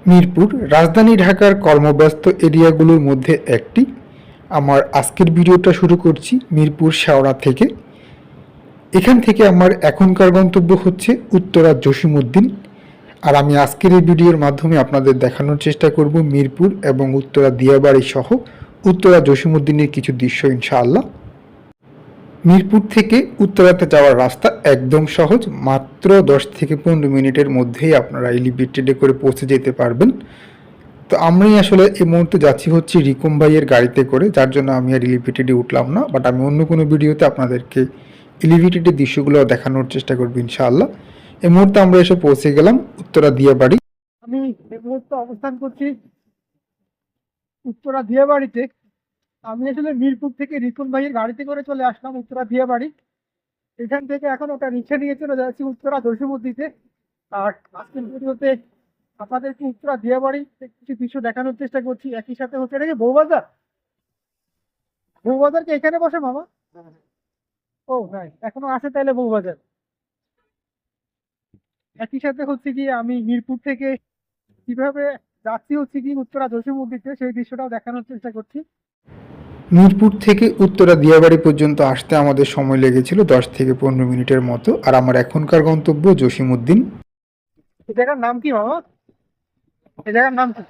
মিরপুর রাজধানী ঢাকার কর্মব্যস্ত এরিয়াগুলোর মধ্যে একটি। আমার আজকের ভিডিওটা শুরু করছি মিরপুর শেওড়া থেকে। এখান থেকে আমার এখনকার গন্তব্য হচ্ছে উত্তরা জসিমউদ্দিন। আর আমি আজকের এই ভিডিওর মাধ্যমে আপনাদের দেখানোর চেষ্টা করব মিরপুর এবং উত্তরা দিয়াবাড়ি সহ উত্তরা জসিমউদ্দিনের কিছু দৃশ্য ইনশাআল্লাহ। মিরপুর থেকে উত্তরাতে যাওয়ার রাস্তা একদম সহজ, মাত্র 10 থেকে 15 মিনিটের মধ্যেই আপনারা এলিভেটেডে করে পৌঁছে যেতে পারবেন। তো আমি আসলে এই মুহূর্তে যাচ্ছি হচ্ছে রিকম ভাইয়ের গাড়িতে করে, যার জন্য আমি আর এলিভেটেডে উঠলাম না, বাট আমি অন্য কোনো ভিডিওতে আপনাদেরকে এলিভেটেডের দৃশ্যগুলো দেখানোর চেষ্টা করবো ইনশাআল্লাহ। এই মুহূর্তে আমরা এসে পৌঁছে গেলাম উত্তরা দিয়াবাড়ি। আমি এই মুহূর্তে অবস্থান করছি উত্তরা দিয়াবাড়িতে। আমি আসলে মিরপুর থেকে রিকুন ভাইয়ের গাড়িতে করে চলে আসলাম উত্তরা দিয়াবাড়ি। এখান থেকে এখন ওটা রিক্সা নিয়ে চলে যাচ্ছি উত্তরা জসিমউদ্দিনে। আর আজকের ভিডিওতে আপনাদেরকে উত্তরা দিয়াবাড়ি কিছু দৃশ্য দেখানোর চেষ্টা করছি। একই সাথে হচ্ছে এটা কি বউবাজার? বউবাজার কি এখানে বসে মামা? ও হ্যাঁ, এখনো আছে তাইলে বউবাজার। একই সাথে হচ্ছে কি আমি মিরপুর থেকে কিভাবে যাচ্ছি হচ্ছে কি উত্তরা জসিমউদ্দিনে, সেই দৃশ্যটাও দেখানোর চেষ্টা করছি। মিরপুর থেকে উত্তরা দিয়াবাড়ি পর্যন্ত আসতে আমাদের সময় লেগেছিল 10 থেকে 15 মিনিটের মতো। আর আমার এখনকার গন্তব্য জসিমউদ্দিন। এই জায়গার নাম কি মামা? এই জায়গার নাম কি?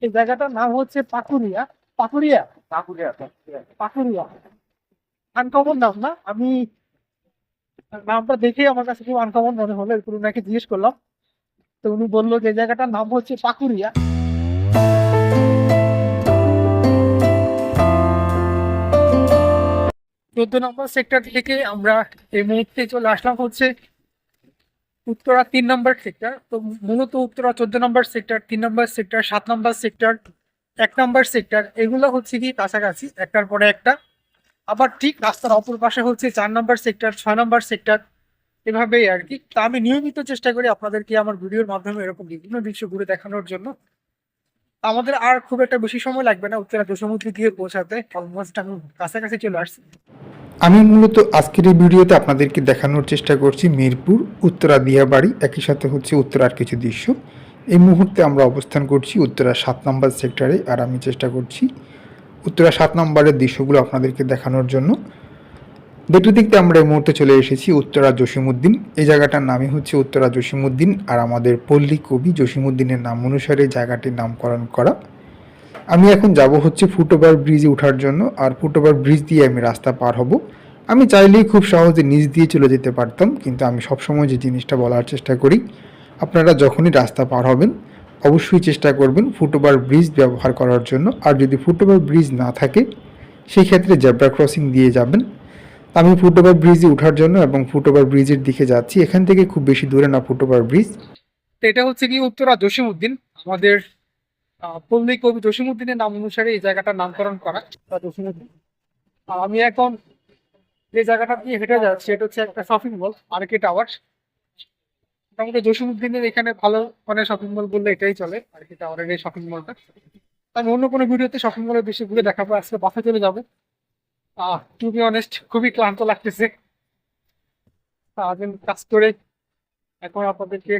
এই জায়গাটার নাম হচ্ছে পাকুড়িয়া। পাকুড়িয়া পাকুড়িয়া পাকুড়িয়া আনকমন নাম না? আমি নামটা দেখে আমার কাছে খুব আনকমন মনে হলো, এরপর ওনাকে জিজ্ঞেস করলাম, তো উনি বললো যে জায়গাটার নাম হচ্ছে পাকুড়িয়া। 14 নম্বর সেক্টর থেকে আমরা এই মুহূর্তে চলে আসলাম হচ্ছে উত্তরা 3 নম্বর সেক্টর। তো মূলত উত্তরা 14 নম্বর সেক্টর, 3 নম্বর সেক্টর, 7 নম্বর সেক্টর, 1 নম্বর সেক্টর, এগুলো হচ্ছে কি কাছাকাছি একটার পরে একটা। আবার ঠিক রাস্তার অপর পাশে হচ্ছে 4 নম্বর সেক্টর, 6 নম্বর সেক্টর, এভাবেই আর কি। তা আমি নিয়মিত চেষ্টা করি আপনাদেরকে আমার ভিডিওর মাধ্যমে এরকম বিভিন্ন দৃশ্য ঘুরে দেখানোর জন্য। আমাদের আর খুব একটা বেশি সময় লাগবে না উত্তরা জসিমউদ্দিন দিয়ে পৌঁছাতে, অলমোস্ট আমি কাছাকাছি চলে আসছি। আমি মূলত আজকের এই ভিডিওতে আপনাদেরকে দেখানোর চেষ্টা করছি মিরপুর উত্তরা দিয়াবাড়ি, একই সাথে হচ্ছে উত্তরার কিছু দৃশ্য। এই মুহূর্তে আমরা অবস্থান করছি উত্তরা 7 নম্বর সেক্টরে, আর আমি চেষ্টা করছি উত্তরা 7 নম্বরের দৃশ্যগুলো আপনাদেরকে দেখানোর জন্য। দেখতে দেখতে আমরা এই মুহূর্তে চলে এসেছি উত্তরা জসিমউদ্দিন। এই জায়গাটার নামই হচ্ছে উত্তরা জসিমউদ্দিন, আর আমাদের পল্লী কবি জসিমউদ্দিনের নাম অনুসারে জায়গাটির নামকরণ করা। আমি এখন যাব হচ্ছে ফুটওভার ব্রিজে ওঠার জন্য, আর ফুটওভার ব্রিজ দিয়ে আমি রাস্তা পার হব। আমি চাইলেই খুব সহজে নিচ দিয়ে চলে যেতে পারতাম, কিন্তু আমি সবসময় যে জিনিসটা বলার চেষ্টা করি, আপনারা যখনই রাস্তা পার হবেন অবশ্যই চেষ্টা করবেন ফুটওভার ব্রিজ ব্যবহার করার জন্য। আর যদি ফুটওভার ব্রিজ না থাকে সেই ক্ষেত্রে জেব্রা ক্রসিং দিয়ে যাবেন। আমি ফুটওভার ব্রিজে ওঠার জন্য এবং ফুটওভার ব্রিজের দিকে যাচ্ছি। এখান থেকে খুব বেশি দূরে না ফুটওভার ব্রিজ। তো এটা হচ্ছে কি উত্তরা জসিমউদ্দিন, আমাদের পল্লী কবি জসিমউদ্দিনের নাম অনুসারে এই জায়গাটার নামকরণ করা জসিমউদ্দিন। আর আমি এখন যে জায়গাটা দিয়ে হেঁটে যাচ্ছি এটা হচ্ছে একটা শপিং মল, আরকে টাওয়ার। মোটামুটি জসিমউদ্দিনের এখানে ভালো মানে শপিং মল বললে এটাই চলে, আরকে টাওয়ারের এই শপিং মলটা। আমি অন্য কোনো ভিডিওতে শপিং মলের বেশি ঘুরে দেখাবো, আজকে বাসে চলে যাবো। টু বি অনেস্ট খুবই ক্লান্ত লাগতেছে সারাদিন কাজ করে। এখন আপনাদেরকে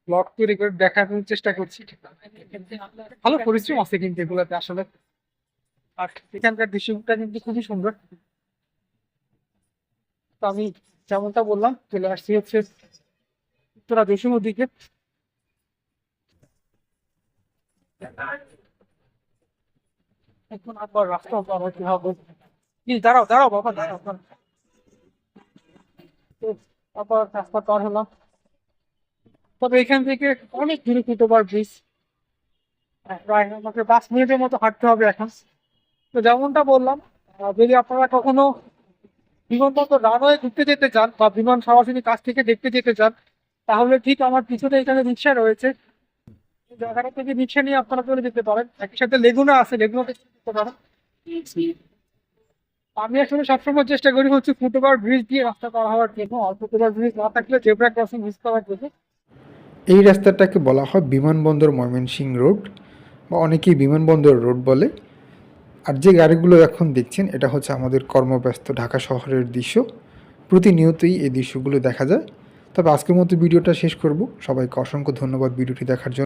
ব্লগ তৈরি করে দেখানোর চেষ্টা করছি। ভালো পরিশ্রম আছে কিন্তু এগুলোতে আসলে। আর এখানকার দৃশ্যটা কিন্তু খুবই সুন্দর। তো আমি যেমনটা বললাম চলে আসছি হচ্ছে উত্তরা জসিমউদ্দিনে। এখন আবার রাস্তা পার হতে হবে। দাঁড়াও দাঁড়াও বাবা, দাঁড়াও দাঁড়াও। তো আবার রাস্তা পার হলাম। তবে এখান থেকে অনেক দূরে ফুটওভার ব্রিজ, প্রায় আমাকে 5 মিনিটের মতো হাঁটতে হবে এখন। তো যেমনটা বললাম, যদি আপনারা কখনো বিমানবন্দর রানওয়ে ঘুরতে যেতে চান বা বিমান সরাসরি কাছ থেকে দেখতে যেতে চান, তাহলে ঠিক আমার পিছনে এখানে রিক্সা রয়েছে। এই জায়গাটা থেকে রিক্সা নিয়ে আপনারা চলে যেতে পারেন। একই সাথে লেগুনা আছে, লেগুনাতে যেতে পারেন। আমি আসলে সবসময় চেষ্টা করি হচ্ছে ফুটওভার ব্রিজ দিয়ে রাস্তা পার হওয়ার জন্য, আর ফুটওভার ব্রিজ না থাকলে জেব্রা ক্রসিং ইউজ করার জন্য। এই রাস্তাটাকে বলা হয় বিমানবন্দর ময়মনসিংহ রোড, বা অনেকেই বিমানবন্দর রোড বলে। আর যে গাড়িগুলো এখন দেখছেন এটা হচ্ছে আমাদের কর্মব্যস্ত ঢাকা শহরের দৃশ্য। প্রতিনিয়তই এই দৃশ্যগুলো দেখা যায়। তবে আজকের মতো ভিডিওটা শেষ করব। সবাইকে অসংখ্য ধন্যবাদ ভিডিওটি দেখার জন্য।